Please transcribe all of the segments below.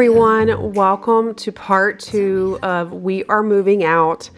everyone, welcome to part 2 of We Are Moving Out.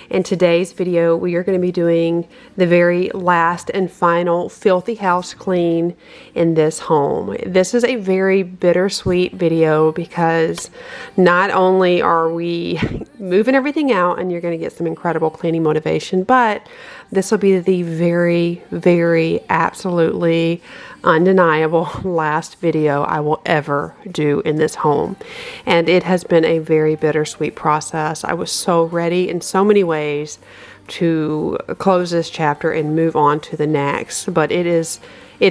In today's video, we are going to be doing the very last and final filthy house clean in this home. This is a very bittersweet video because not only are we moving everything out and you're going to get some incredible cleaning motivation, but this will be the very absolutely undeniable last video I will ever do in this home. And it has been a very bittersweet process. I was so ready in so many ways to close this chapter and move on to the next, but it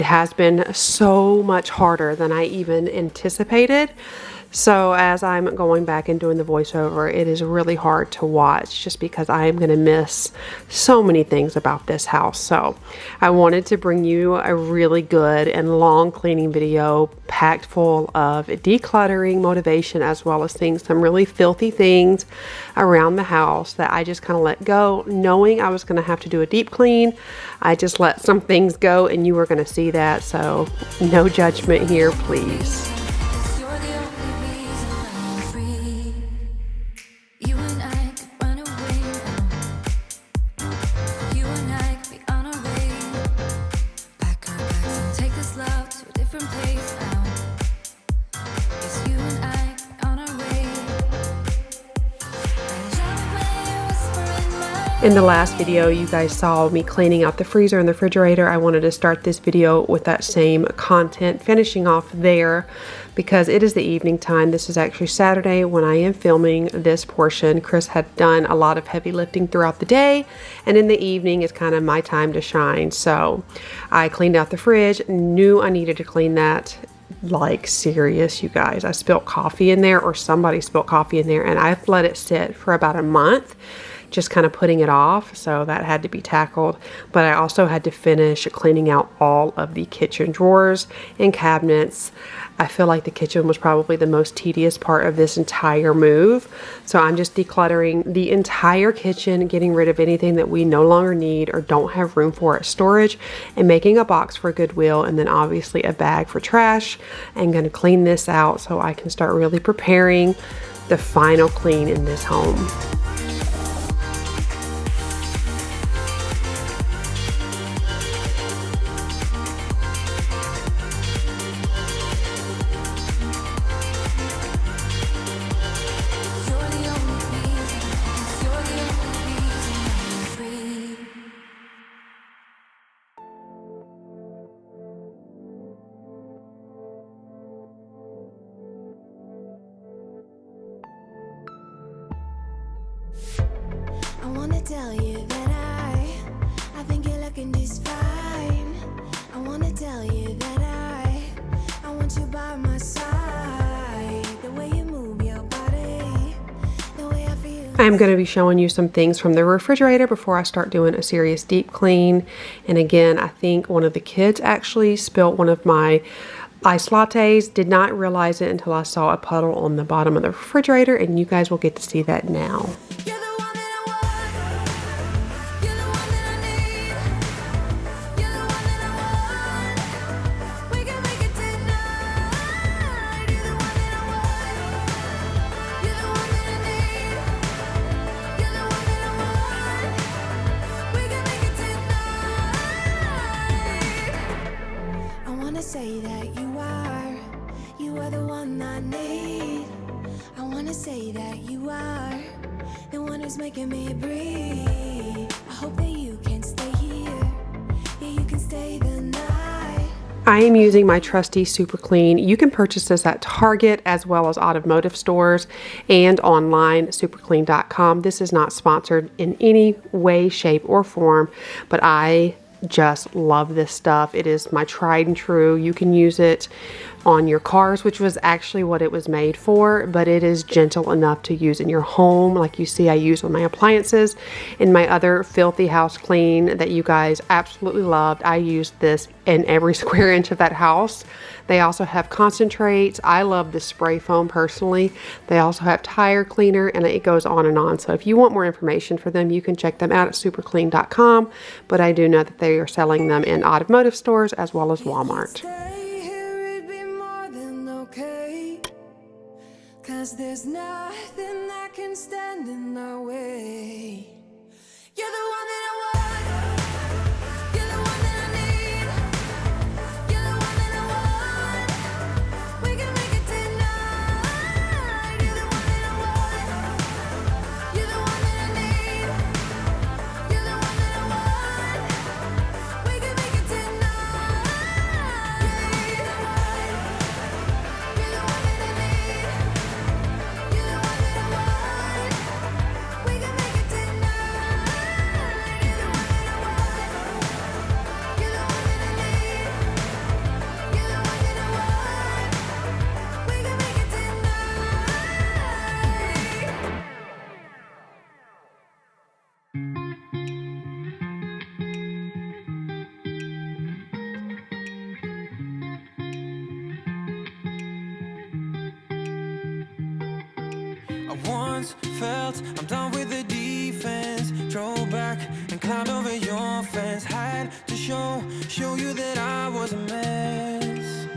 has been so much harder than I even anticipated. So as I'm going back and doing the voiceover, it is really hard to watch just because I am going to miss so many things about this house. So I wanted to bring you a really good and long cleaning video packed full of decluttering motivation, as well as seeing some really filthy things around the house that I just kind of let go, knowing I was going to have to do a deep clean. I just let some things go, and you are going to see that. So no judgment here, please. In the last video, you guys saw me cleaning out the freezer and the refrigerator. I wanted to start this video with that same content, finishing off there because it is the evening time. This is actually Saturday when I am filming this portion. Chris had done a lot of heavy lifting throughout the day, and in the evening is kind of my time to shine. So I cleaned out the fridge, knew I needed to clean that. Like serious, you guys. I spilled coffee in there, or somebody spilled coffee in there, and I've let it sit for about a month, just kind of putting it off. So that had to be tackled. But I also had to finish cleaning out all of the kitchen drawers and cabinets. I feel like the kitchen was probably the most tedious part of this entire move. So I'm just decluttering the entire kitchen, getting rid of anything that we no longer need or don't have room for at storage, and making a box for Goodwill, and then obviously a bag for trash. I'm going to clean this out so I can start really preparing the final clean in this home. I wanna tell you that I think you're looking just fine. I wanna tell you that I want you by my side. The way you move your body, the way I feel. I'm going to be showing you some things from the refrigerator before I start doing a serious deep clean. And again, I think one of the kids actually spilled one of my iced lattes. Did not realize it until I saw a puddle on the bottom of the refrigerator, and you guys will get to see that now. Say that you are the one I need. I wanna say that you are the one who's making me breathe. I hope that you can stay here. Yeah, you can stay the night. I am using my trusty Super Clean. You can purchase this at Target as well as automotive stores and online, superclean.com. This is not sponsored in any way, shape, or form, but I just love this stuff. It is my tried and true. You can use it on your cars, which was actually what it was made for, but it is gentle enough to use in your home. Like you see, I use on my appliances. In my other filthy house clean that you guys absolutely loved, I used this in every square inch of that house. They also have concentrates. I love the spray foam personally. They also have tire cleaner, and it goes on and on. So if you want more information for them, you can check them out at superclean.com, but I do know that they are selling them in automotive stores as well as Walmart. 'cause there's nothing that can stand in our way. You're the one that I want. You're the one that I need. You're the one that I want. We can make it tonight. You're the one that I want. You're the one that I need. You're the one that I want. We can make it tonight. You're the one that I need. You're the one that I want. We can make it tonight. You're the one that I want. You're the one that I need. You're the one that I want. We can make it tonight. I once felt I'm done with the defense. Drove back and climbed over your fence. Had to show you that I was a mess.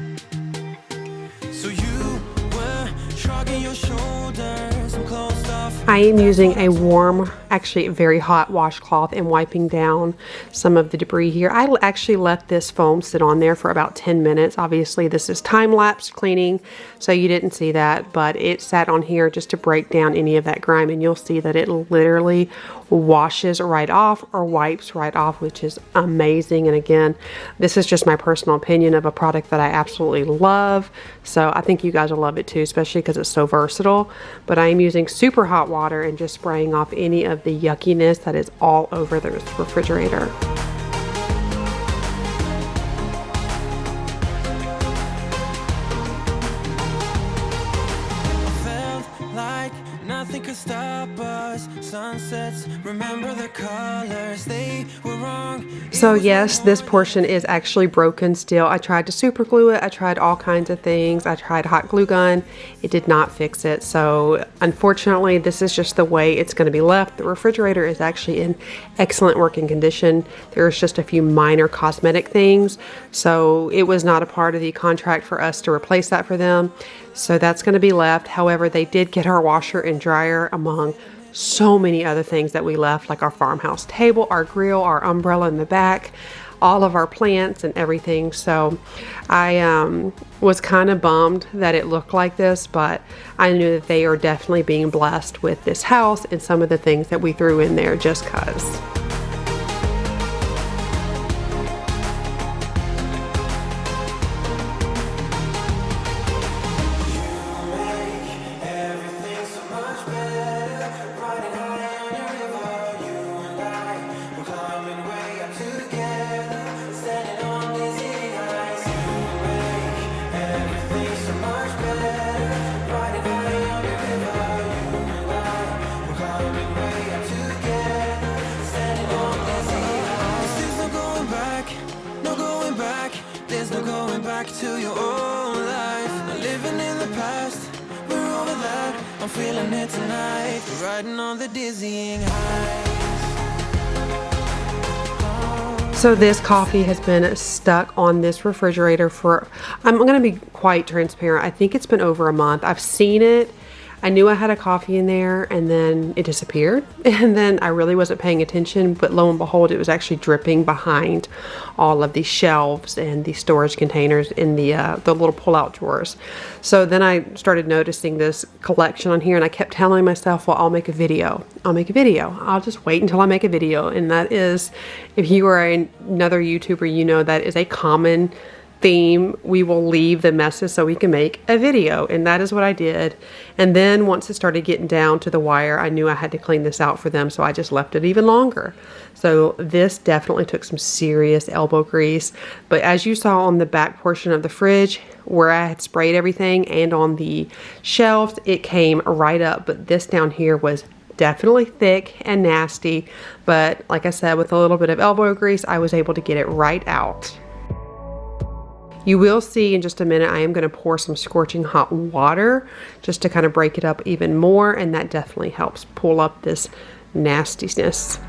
So you were shrugging your shoulders. I'm closed off. I am using a warm, actually very hot washcloth and wiping down some of the debris here. I actually let this foam sit on there for about 10 minutes. Obviously this is time-lapse cleaning, so you didn't see that, but it sat on here just to break down any of that grime, and you'll see that it literally washes right off or wipes right off, which is amazing. And again, this is just my personal opinion of a product that I absolutely love, so I think you guys will love it too, especially because it's so versatile. But I am using super hot water and just spraying off any of the yuckiness that is all over this refrigerator. Felt like nothing could stop us. Sunsets, remember the colors, they were wrong. So yes, this portion is actually broken still. I tried to super glue it. I tried all kinds of things. I tried hot glue gun. It did not fix it. So unfortunately, this is just the way it's going to be left. The refrigerator is actually in excellent working condition. There's just a few minor cosmetic things. So it was not a part of the contract for us to replace that for them. So that's going to be left. However, they did get our washer and dryer among so many other things that we left, like our farmhouse table, our grill, our umbrella in the back, all of our plants and everything. So I was kind of bummed that it looked like this, but I knew that they are definitely being blessed with this house and some of the things that we threw in there just cause. To your old life, not living in the past, we're over that. I'm feeling it tonight, riding on the dizzying highs. So this coffee has been stuck on this refrigerator for, I'm going to be quite transparent, I think it's been over a month. I've seen it. I knew I had a coffee in there and then it disappeared, and then I really wasn't paying attention, but lo and behold, it was actually dripping behind all of the shelves and the storage containers in the little pull-out drawers. So then I started noticing this collection on here, and I kept telling myself, well, I'll make a video. I'll just wait until I make a video. And that is, if you are another YouTuber, you know that is a common theme. We will leave the messes so we can make a video, and that is what I did. And then once it started getting down to the wire, I knew I had to clean this out for them, so I just left it even longer. So this definitely took some serious elbow grease, but as you saw on the back portion of the fridge where I had sprayed everything and on the shelves, it came right up. But this down here was definitely thick and nasty, but like I said, with a little bit of elbow grease, I was able to get it right out. You will see in just a minute, I am going to pour some scorching hot water just to kind of break it up even more, and that definitely helps pull up this nastiness.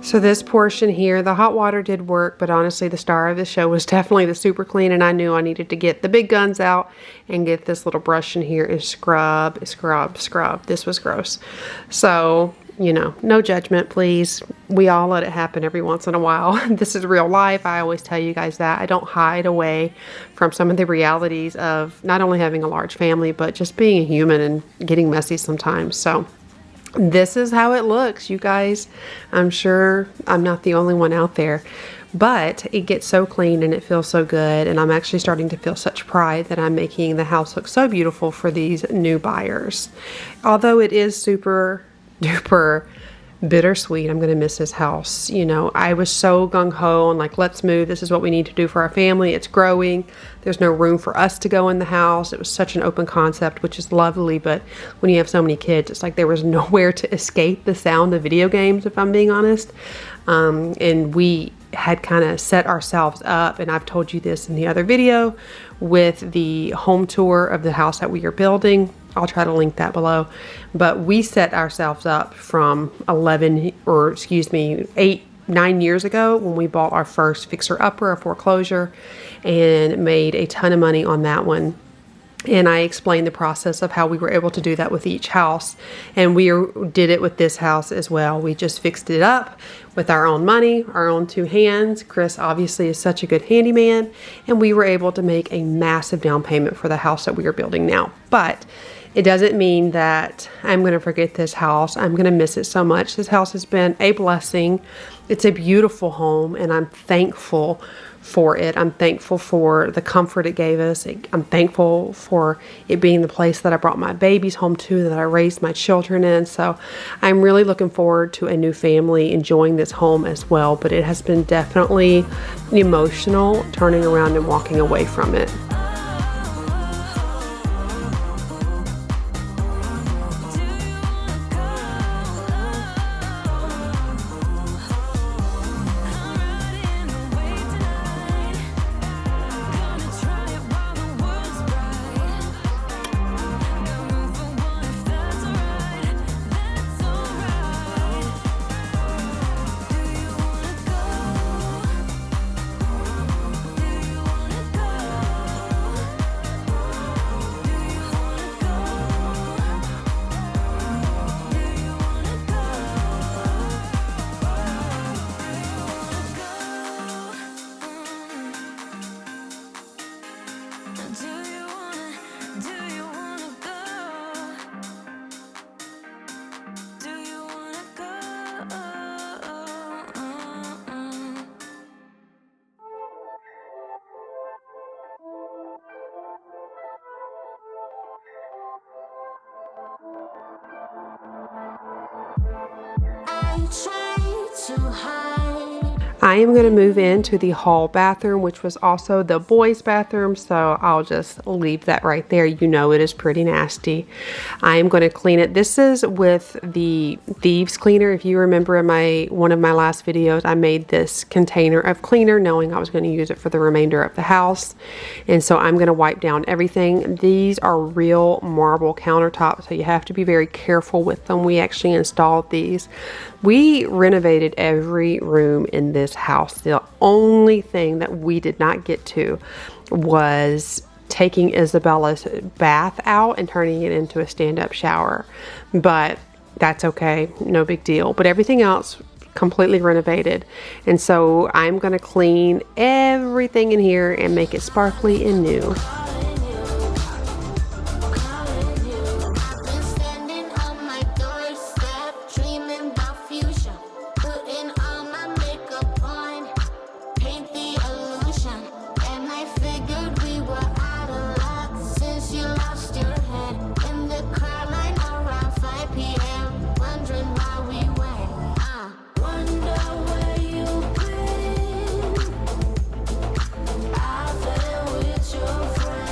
So this portion here, the hot water did work, but honestly the star of the show was definitely the super clean, and I knew I needed to get the big guns out and get this little brush in here and scrub. This was gross. So, you know, no judgment, please. We all let it happen every once in a while. This is real life. I always tell you guys that. I don't hide away from some of the realities of not only having a large family, but just being a human and getting messy sometimes. So this is how it looks, you guys. I'm sure I'm not the only one out there, but it gets so clean and it feels so good. And I'm actually starting to feel such pride that I'm making the house look so beautiful for these new buyers. Although it is super duper bittersweet, I'm going to miss this house. You know, I was so gung-ho on like, let's move. This is what we need to do for our family. It's growing. There's no room for us to go in the house. It was such an open concept, which is lovely. But when you have so many kids, it's like there was nowhere to escape the sound of video games, if I'm being honest. And we had kind of set ourselves up, and I've told you this in the other video, with the home tour of the house that we are building. I'll try to link that below. But we set ourselves up from 8, 9 years ago when we bought our first fixer-upper, a foreclosure, and made a ton of money on that one. And I explained the process of how we were able to do that with each house. And we did it with this house as well. We just fixed it up with our own money, our own 2 hands. Chris obviously is such a good handyman. And we were able to make a massive down payment for the house that we are building now. But it doesn't mean that I'm going to forget this house. I'm going to miss it so much. This house has been a blessing. It's a beautiful home, and I'm thankful for it. I'm thankful for the comfort it gave us. I'm thankful for it being the place that I brought my babies home to, that I raised my children in. So I'm really looking forward to a new family enjoying this home as well. But it has been definitely emotional turning around and walking away from it. I am going to move into the hall bathroom, which was also the boys' bathroom, so I'll just leave that right there. You know it is pretty nasty. I am going to clean it. This is with the thieves cleaner. If you remember in one of my last videos, I made this container of cleaner knowing I was going to use it for the remainder of the house. And so I'm going to wipe down everything. These are real marble countertops, so you have to be very careful with them. We actually installed these. We renovated every room in this house. The only thing that we did not get to was taking Isabella's bath out and turning it into a stand-up shower. But that's okay, no big deal. But everything else completely renovated. And so I'm gonna clean everything in here and make it sparkly and new. Wonder where you've been. I've been with your friends.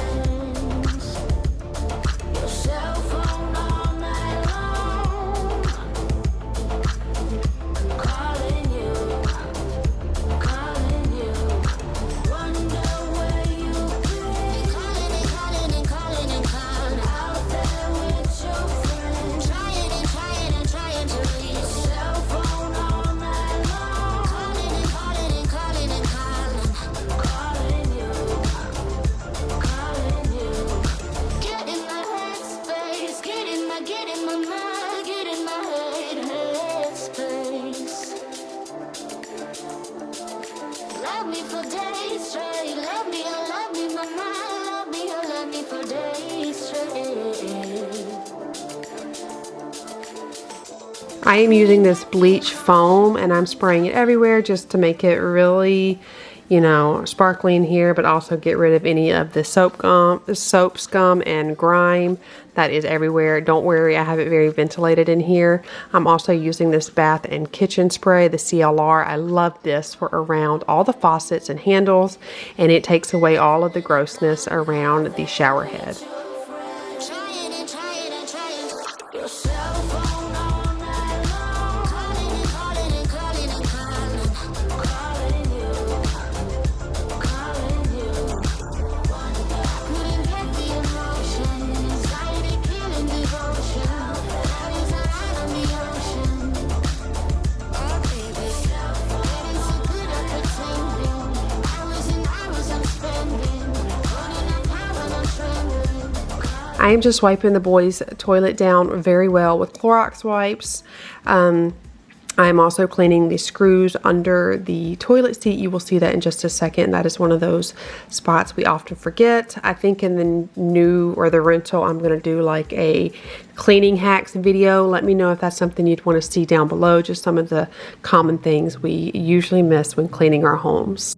love me for days straight. Love me, oh, love me, mama. Love me, oh, love me for days straight. I am using this bleach foam and I'm spraying it everywhere just to make it really, you know, sparkly in here, but also get rid of any of the soap scum and grime that is everywhere. Don't worry, I have it very ventilated in here. I'm also using this bath and kitchen spray, the CLR. I love this for around all the faucets and handles, and it takes away all of the grossness around the shower head. Trying and trying and trying. Your cell phone all night long. Calling and calling and calling and calling. Calling you. Calling you. Couldn't get the emotion. Anxiety killing devotion. That is a line on the ocean. Oh baby. Getting so good at pretending. Hours I'm spending. Running out power, I'm trembling. I am just wiping the boys' toilet down very well with Clorox wipes. I'm also cleaning the screws under the toilet seat. You will see that in just a second. That is one of those spots we often forget. I think in the new or the rental, I'm going to do like a cleaning hacks video. Let me know if that's something you'd want to see down below. Just some of the common things we usually miss when cleaning our homes.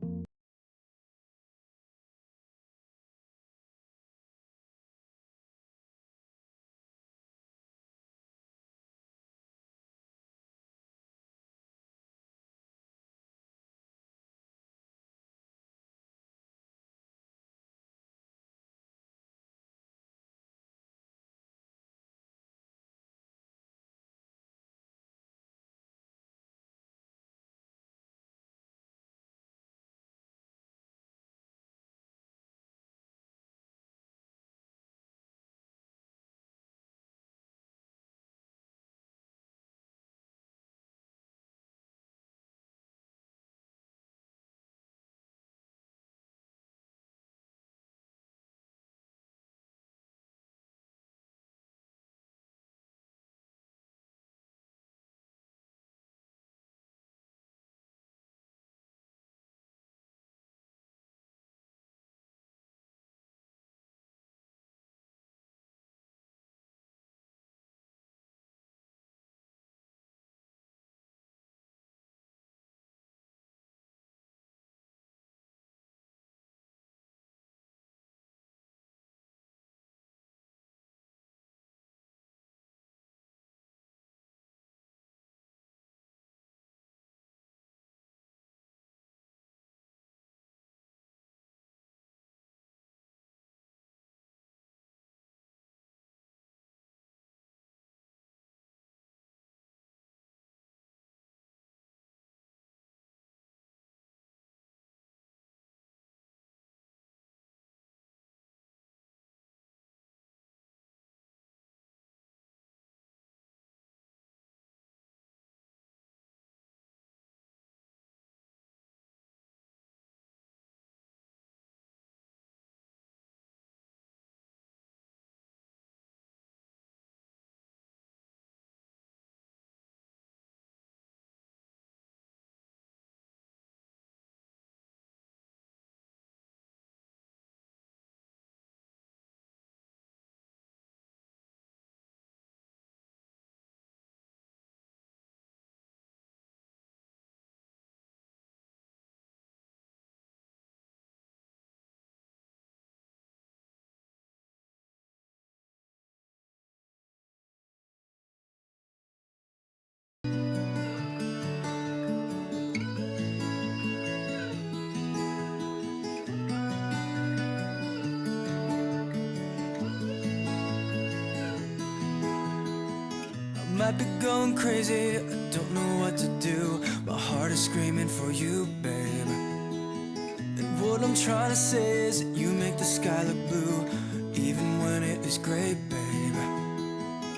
Might be going crazy, I don't know what to do. My heart is screaming for you, babe. And what I'm trying to say is that you make the sky look blue, even when it is gray, babe.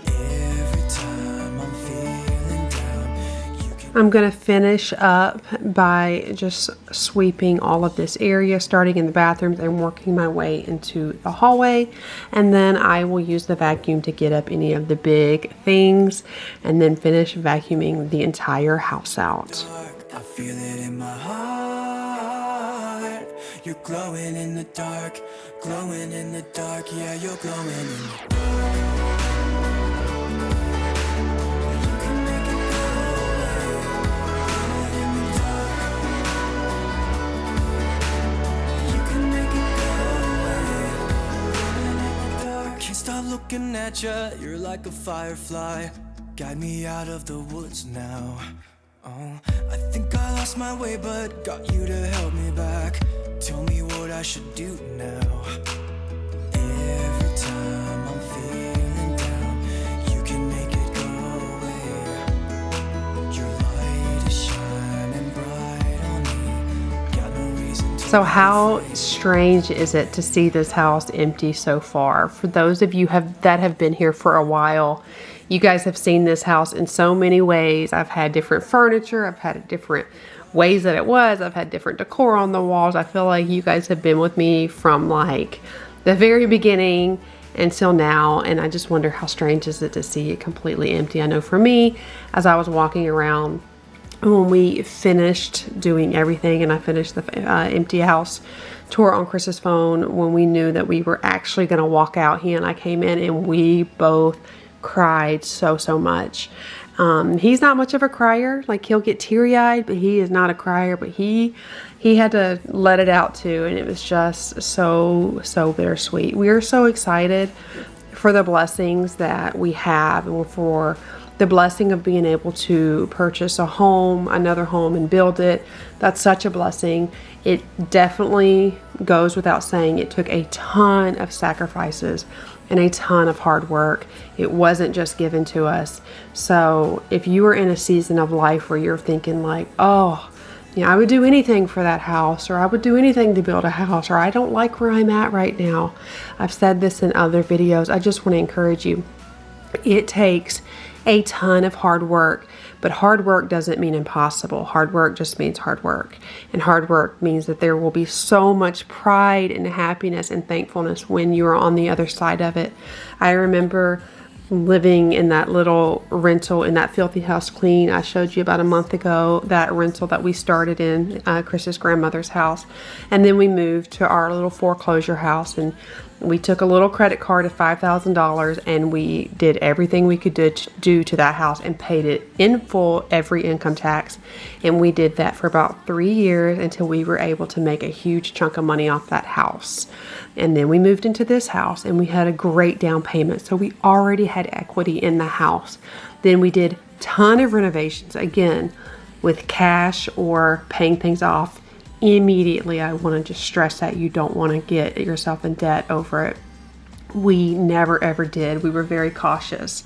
Every time I'm feeling down, you can... I'm going to finish up by just sweeping all of this area, starting in the bathrooms and working my way into the hallway. And then I will use the vacuum to get up any of the big things and then finish vacuuming the entire house out. I feel it in my heart. You're glowing in the dark, glowing in the dark, yeah, you're glowing in the dark. You can make it go away, glowing in the dark. You can make it go away, glowing in the dark. Can't stop looking at you, you're like a firefly. Guide me out of the woods now. Oh, I think I lost my way, but got you to help me back. Tell me what I should do now. Every time I'm feeling down, you can make it go away. Your light is shining bright on me. Got no reason to. So how strange is it to see this house empty so far? For those of you that have been here for a while, you guys have seen this house in so many ways. I've had different furniture. I've had different ways that it was. I've had different decor on the walls. I feel like you guys have been with me from like the very beginning until now. And I just wonder how strange is it to see it completely empty. I know for me, as I was walking around, when we finished doing everything and I finished the empty house tour on Chris's phone, when we knew that we were actually going to walk out, he and I came in and we both cried so much. He's not much of a crier. Like, he'll get teary-eyed, but he is not a crier. But he had to let it out too, and it was just so bittersweet. We are so excited for the blessings that we have, and for the blessing of being able to purchase a home, another home, and build it. That's such a blessing. It definitely goes without saying, it took a ton of sacrifices and a ton of hard work. It wasn't just given to us. So if you are in a season of life where you're thinking like, oh, I would do anything for that house, or I would do anything to build a house, or I don't like where I'm at right now. I've said this in other videos. I just want to encourage you. It takes a ton of hard work, but hard work doesn't mean impossible. Hard work just means hard work. And hard work means that there will be so much pride and happiness and thankfulness when you're on the other side of it. I remember living in that little rental in that Filthy House Clean I showed you about a month ago, that rental that we started in Chris's grandmother's house. And then we moved to our little foreclosure house, and we took a little credit card of $5,000 and we did everything we could do to that house and paid it in full, every income tax. And we did that for about 3 years until we were able to make a huge chunk of money off that house. And then we moved into this house and we had a great down payment. So we already had equity in the house. Then we did a ton of renovations, again, with cash or paying things off immediately. I want to just stress that you don't want to get yourself in debt over it. We never ever did. We were very cautious.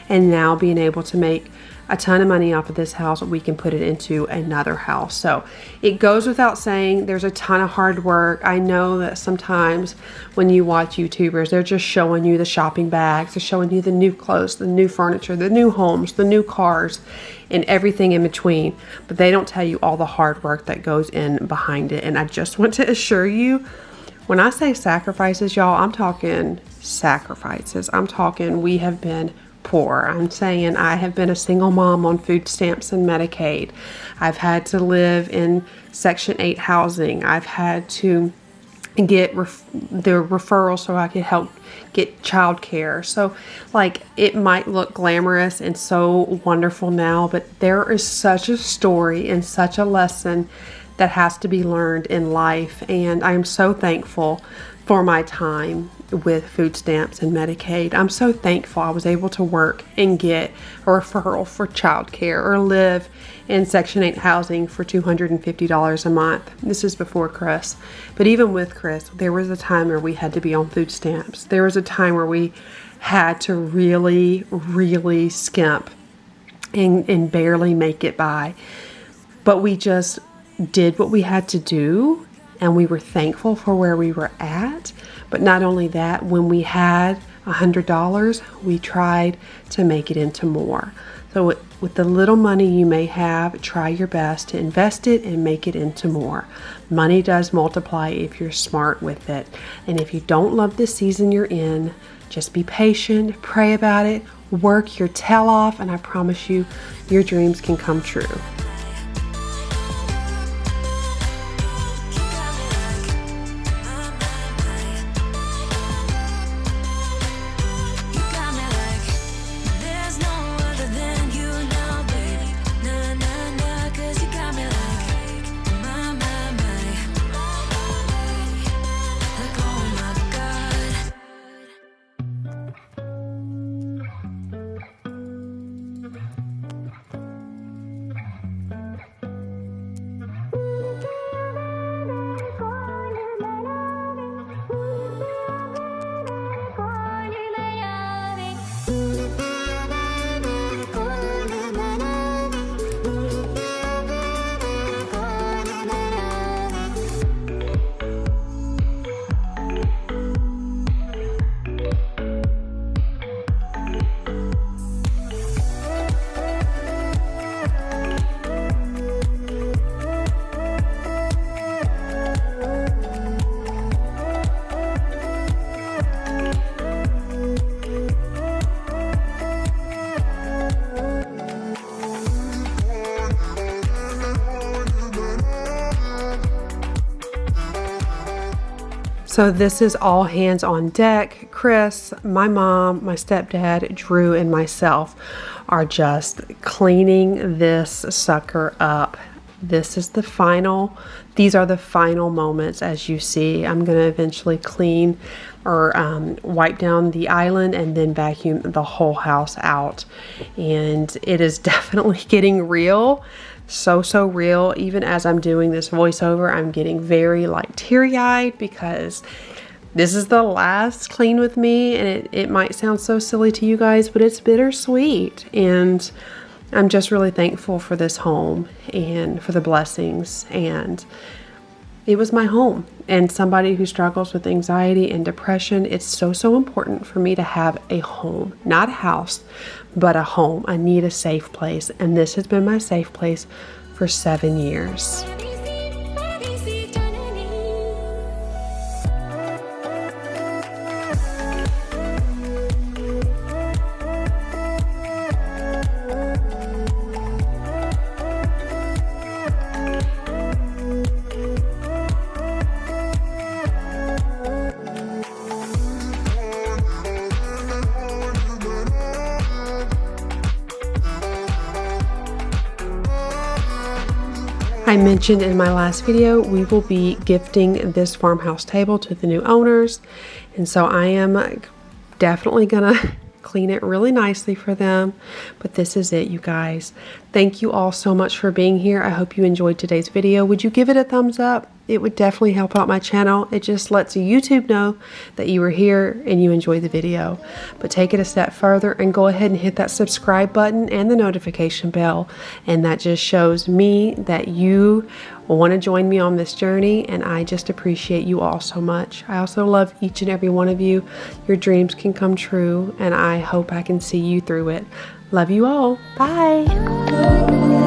And now being able to make a ton of money off of this house, we can put it into another house. So it goes without saying, there's a ton of hard work. I know that sometimes when you watch YouTubers, they're just showing you the shopping bags, they're showing you the new clothes, the new furniture, the new homes, the new cars, and everything in between. But they don't tell you all the hard work that goes in behind it. And I just want to assure you, when I say sacrifices, y'all, I'm talking sacrifices. I'm talking we have been poor. I'm saying I have been a single mom on food stamps and Medicaid. I've had to live in Section 8 housing. I've had to get the referral so I could help get childcare. So like, it might look glamorous and so wonderful now, but there is such a story and such a lesson that has to be learned in life. And I'm so thankful for my time with food stamps and Medicaid. I'm so thankful I was able to work and get a referral for childcare or live in Section 8 housing for $250 a month. This is before Chris. But even with Chris, there was a time where we had to be on food stamps. There was a time where we had to really skimp and barely make it by. But we just did what we had to do, and we were thankful for where we were at. But not only that, when we had $100, we tried to make it into more. So with the little money you may have, try your best to invest it and make it into more. Money does multiply if you're smart with it. And if you don't love the season you're in, just be patient, pray about it, work your tail off, and I promise you, your dreams can come true. So this is all hands on deck. Chris, my mom, my stepdad, Drew, and myself are just cleaning this sucker up. This is the final, these are the final moments. As you see, I'm going to eventually clean or wipe down the island and then vacuum the whole house out. And it is definitely getting real. So real. Even as I'm doing this voiceover, I'm getting very like teary-eyed because this is the last clean with me, and it might sound so silly to you guys, but it's bittersweet. And I'm just really thankful for this home and for the blessings. And it was my home. And somebody who struggles with anxiety and depression, it's so important for me to have a home, not a house, but a home. I need a safe place. And this has been my safe place for 7 years. I mentioned in my last video, we will be gifting this farmhouse table to the new owners. And so I am definitely gonna clean it really nicely for them. But this is it, you guys. Thank you all so much for being here. I hope you enjoyed today's video. Would you give it a thumbs up? It would definitely help out my channel. It just lets YouTube know that you were here and you enjoyed the video. But take it a step further and go ahead and hit that subscribe button and the notification bell. And that just shows me that you want to join me on this journey, and I just appreciate you all so much. I also love each and every one of you. Your dreams can come true, and I hope I can see you through it. Love you all. Bye.